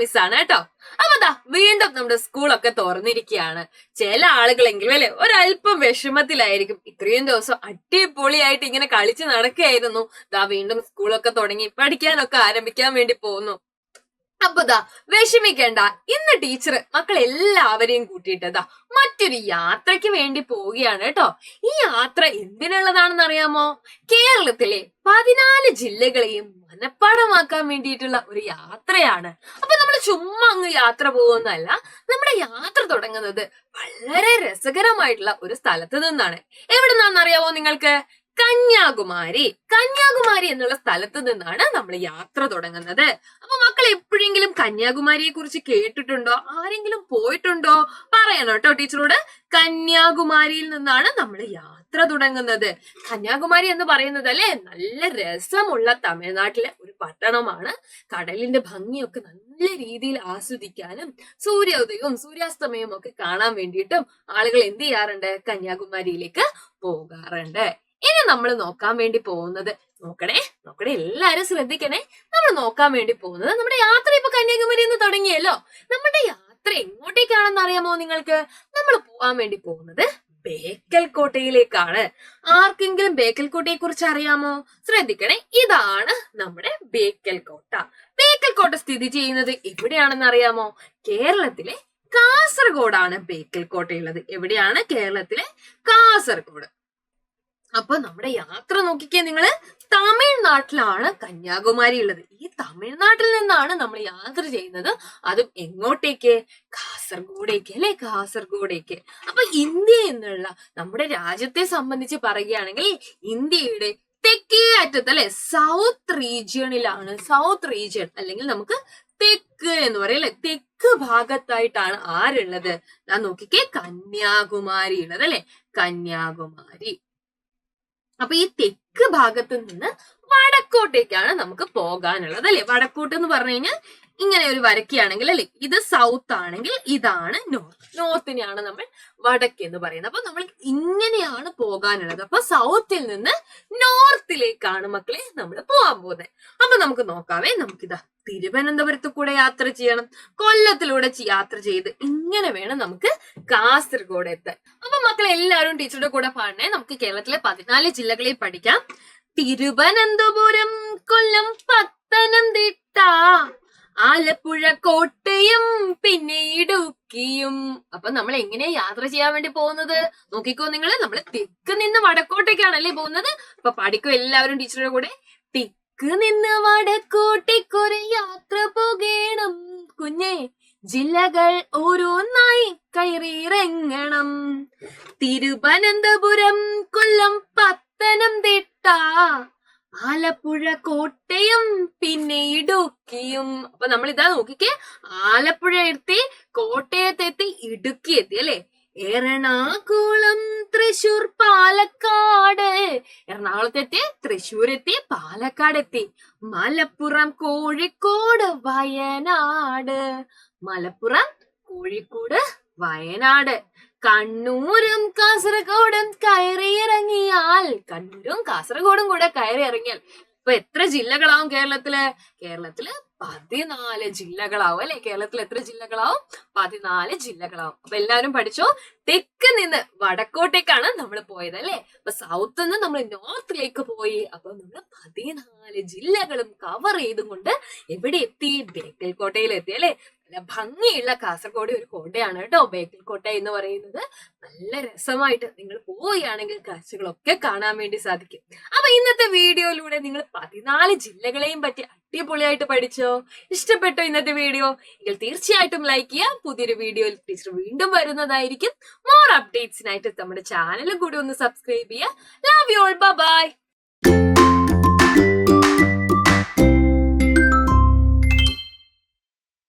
Miss ആണ് കേട്ടോ. അപ്പൊ ദാ വീണ്ടും നമ്മുടെ സ്കൂളൊക്കെ തുറന്നിരിക്കുകയാണ്. ചില ആളുകളെങ്കിലും അല്ലെ ഒരല്പം വിഷമത്തിലായിരിക്കും. ഇത്രയും ദിവസം അടിപൊളിയായിട്ട് ഇങ്ങനെ കളിച്ച് നടക്കുകയായിരുന്നു. ദാ വീണ്ടും സ്കൂളൊക്കെ തുടങ്ങി, പഠിക്കാനൊക്കെ ആരംഭിക്കാൻ വേണ്ടി പോകുന്നു. അപ്പൊ ദാ വിഷമിക്കണ്ട, ഇന്ന് ടീച്ചർ മക്കളെല്ലാവരെയും കൂട്ടിയിട്ടതാ മറ്റൊരു യാത്രയ്ക്ക് വേണ്ടി പോവുകയാണ് കേട്ടോ. ഈ യാത്ര എന്തിനുള്ളതാണെന്ന് അറിയാമോ? കേരളത്തിലെ 14 ജില്ലകളെയും മനഃപ്പാഠമാക്കാൻ വേണ്ടിയിട്ടുള്ള ഒരു യാത്രയാണ്. അപ്പൊ നമ്മൾ ചുമ്മാ അങ്ങ് യാത്ര പോകുന്നതല്ല, നമ്മുടെ യാത്ര തുടങ്ങുന്നത് വളരെ രസകരമായിട്ടുള്ള ഒരു സ്ഥലത്ത് നിന്നാണ്. എവിടുന്നാന്ന് അറിയാമോ നിങ്ങൾക്ക്? കന്യാകുമാരി എന്നുള്ള സ്ഥലത്ത് നിന്നാണ് നമ്മൾ യാത്ര തുടങ്ങുന്നത്. അപ്പൊ മക്കൾ എപ്പോഴെങ്കിലും കന്യാകുമാരിയെ കുറിച്ച് കേട്ടിട്ടുണ്ടോ? ആരെങ്കിലും പോയിട്ടുണ്ടോ? പറയണം കേട്ടോ ടീച്ചറോട്. കന്യാകുമാരിയിൽ നിന്നാണ് നമ്മൾ യാത്ര തുടങ്ങുന്നത്. കന്യാകുമാരി എന്ന് പറയുന്നത് അല്ലെ നല്ല രസമുള്ള തമിഴ്നാട്ടിലെ ഒരു പട്ടണമാണ്. കടലിന്റെ ഭംഗിയൊക്കെ നല്ല രീതിയിൽ ആസ്വദിക്കാനും സൂര്യോദയവും സൂര്യാസ്തമയവും ഒക്കെ കാണാൻ വേണ്ടിയിട്ടും ആളുകൾ എന്ത് ചെയ്യാറുണ്ട്? കന്യാകുമാരിയിലേക്ക് പോകാറുണ്ട്. ഇനി നമ്മൾ നോക്കാൻ വേണ്ടി പോകുന്നത്, നോക്കണേ എല്ലാരും ശ്രദ്ധിക്കണേ, നമ്മൾ നോക്കാൻ വേണ്ടി പോകുന്നത് നമ്മുടെ യാത്ര ഇപ്പൊ കന്യാകുമാരി എന്ന് തുടങ്ങിയല്ലോ. നമ്മുടെ യാത്ര എങ്ങോട്ടേക്കാണെന്ന് അറിയാമോ നിങ്ങൾക്ക്? നമ്മൾ പോവാൻ വേണ്ടി പോകുന്നത് ബേക്കൽ കോട്ടയിലേക്കാണ്. ആർക്കെങ്കിലും ബേക്കൽ കോട്ടയെ കുറിച്ച് അറിയാമോ? ശ്രദ്ധിക്കണേ, ഇതാണ് നമ്മുടെ ബേക്കൽ കോട്ട. ബേക്കൽ കോട്ട സ്ഥിതി ചെയ്യുന്നത് എവിടെയാണെന്ന് അറിയാമോ? കേരളത്തിലെ കാസർഗോഡാണ് ബേക്കൽ കോട്ടയുള്ളത്. എവിടെയാണ്? കേരളത്തിലെ കാസർഗോഡ്. അപ്പൊ നമ്മുടെ യാത്ര നോക്കിക്കേ നിങ്ങള്, തമിഴ്നാട്ടിലാണ് കന്യാകുമാരി ഉള്ളത്. ഈ തമിഴ്നാട്ടിൽ നിന്നാണ് നമ്മൾ യാത്ര ചെയ്യുന്നത്. അതും എങ്ങോട്ടേക്ക്? കാസർഗോഡേക്ക് അല്ലെ, കാസർഗോഡേക്ക്. അപ്പൊ ഇന്ത്യ എന്നുള്ള നമ്മുടെ രാജ്യത്തെ സംബന്ധിച്ച് പറയുകയാണെങ്കിൽ ഇന്ത്യയുടെ തെക്കേ അറ്റത്ത് അല്ലെ, സൗത്ത് റീജിയണിലാണ്, സൗത്ത് റീജിയൺ അല്ലെങ്കിൽ നമുക്ക് തെക്ക് എന്ന് പറയും അല്ലെ, തെക്ക് ഭാഗത്തായിട്ടാണ് ആരുള്ളത്? ഞാൻ നോക്കിക്കേ, കന്യാകുമാരി ഉള്ളത് അല്ലെ, കന്യാകുമാരി. അപ്പൊ ഈ തെക്ക് ഭാഗത്ത് നിന്ന് വടക്കോട്ടേക്കാണ് നമുക്ക് പോകാനുള്ളത് അല്ലെ. വടക്കോട്ട് എന്ന് പറഞ്ഞു കഴിഞ്ഞാൽ ഇങ്ങനെ ഒരു വരയ്ക്കുകയാണെങ്കിൽ അല്ലെ, ഇത് സൗത്ത് ആണെങ്കിൽ ഇതാണ് നോർത്ത്. നോർത്തിനെയാണ് നമ്മൾ വടക്ക് എന്ന് പറയുന്നത്. അപ്പൊ നമ്മൾ ഇങ്ങനെയാണ് പോകാനുള്ളത്. അപ്പൊ സൗത്തിൽ നിന്ന് നോർത്തിലേക്കാണ് മക്കളെ നമ്മൾ പോകാൻ പോകുന്നത്. അപ്പൊ നമുക്ക് നോക്കാവേ, നമുക്കിതാ തിരുവനന്തപുരത്ത് കൂടെ യാത്ര ചെയ്യണം, കൊല്ലത്തിലൂടെ യാത്ര ചെയ്ത് ഇങ്ങനെ വേണം നമുക്ക് കാസർഗോഡ് എത്താൻ. അപ്പൊ മക്കളെ എല്ലാവരും ടീച്ചറുടെ കൂടെ പാടണേ. നമുക്ക് കേരളത്തിലെ 14 ജില്ലകളിൽ പഠിക്കാം. തിരുവനന്തപുരം, കൊല്ലം, പത്തനംതിട്ട, ആലപ്പുഴ, കോട്ടയം, പിന്നെ ഇടുക്കിയും. അപ്പൊ നമ്മൾ എങ്ങനെയാ യാത്ര ചെയ്യാൻ വേണ്ടി പോകുന്നത്? നോക്കിക്കോ നിങ്ങള്, നമ്മള് തെക്ക് നിന്ന് വടക്കോട്ടേക്കാണല്ലേ പോകുന്നത്. അപ്പൊ പഠിക്കോ എല്ലാവരും ടീച്ചറുടെ കൂടെ. തെക്ക് നിന്ന് വടക്കോട്ടേക്കൊരു യാത്ര പോകണം കുഞ്ഞേ, ജില്ലകൾ ഓരോന്നായി കയറിയിറങ്ങണം. തിരുവനന്തപുരം, കൊല്ലം, പത്തനംതിട്ട, ആലപ്പുഴ, കോട്ടയം, പിന്നെ ഇടുക്കിയും. അപ്പൊ നമ്മൾ ഇതാ നോക്കിക്കേ, ആലപ്പുഴ എത്തി, കോട്ടയത്തെത്തി, ഇടുക്കി എത്തി അല്ലെ. എറണാകുളം, തൃശൂർ, പാലക്കാട്. എറണാകുളത്തെത്തി, തൃശൂർ എത്തി, പാലക്കാട് എത്തി. മലപ്പുറം, കോഴിക്കോട്, വയനാട്. മലപ്പുറം, കോഴിക്കോട്, വയനാട്. കണ്ണൂരും കാസർഗോഡും കയറിയിറങ്ങിയാൽ, കണ്ണൂരും കാസർഗോഡും കൂടെ കയറി ഇറങ്ങിയാൽ ഇപ്പൊ എത്ര ജില്ലകളാവും കേരളത്തില്? 14 ജില്ലകളാവും അല്ലെ. കേരളത്തിൽ എത്ര ജില്ലകളാവും? 14 ജില്ലകളാവും. അപ്പൊ എല്ലാവരും പഠിച്ചോ. തെക്ക് നിന്ന് വടക്കോട്ടേക്കാണ് നമ്മൾ പോയത് അല്ലെ. അപ്പൊ സൗത്ത് നിന്ന് നമ്മൾ നോർത്തിലേക്ക് പോയി. അപ്പൊ നമ്മൾ 14 ജില്ലകളും കവർ ചെയ്തുകൊണ്ട് എവിടെ എത്തി? ബേക്കൽ കോട്ടയിൽ എത്തി അല്ലെ. നല്ല ഭംഗിയുള്ള കാസർഗോഡ് ഒരു കോട്ടയാണ് കേട്ടോ ബേക്കൽ കോട്ട എന്ന് പറയുന്നത്. നല്ല രസമായിട്ട് നിങ്ങൾ പോവുകയാണെങ്കിൽ കാഴ്ചകളൊക്കെ കാണാൻ വേണ്ടി സാധിക്കും. അപ്പൊ ഇന്നത്തെ വീഡിയോയിലൂടെ നിങ്ങൾ 14 ജില്ലകളെയും പറ്റി അടിപൊളിയായിട്ട് പഠിച്ചോ? ഇഷ്ടപ്പെട്ടോ ഇന്നത്തെ വീഡിയോ? എങ്കിൽ തീർച്ചയായിട്ടും ലൈക്ക് ചെയ്യുക. പുതിയൊരു വീഡിയോയിൽ ടീച്ചർ വീണ്ടും വരുന്നതായിരിക്കും. മോർ അപ്ഡേറ്റ്സിനായിട്ട് നമ്മുടെ ചാനൽ കൂടി ഒന്ന് സബ്സ്ക്രൈബ് ചെയ്യുക. Love you all, by.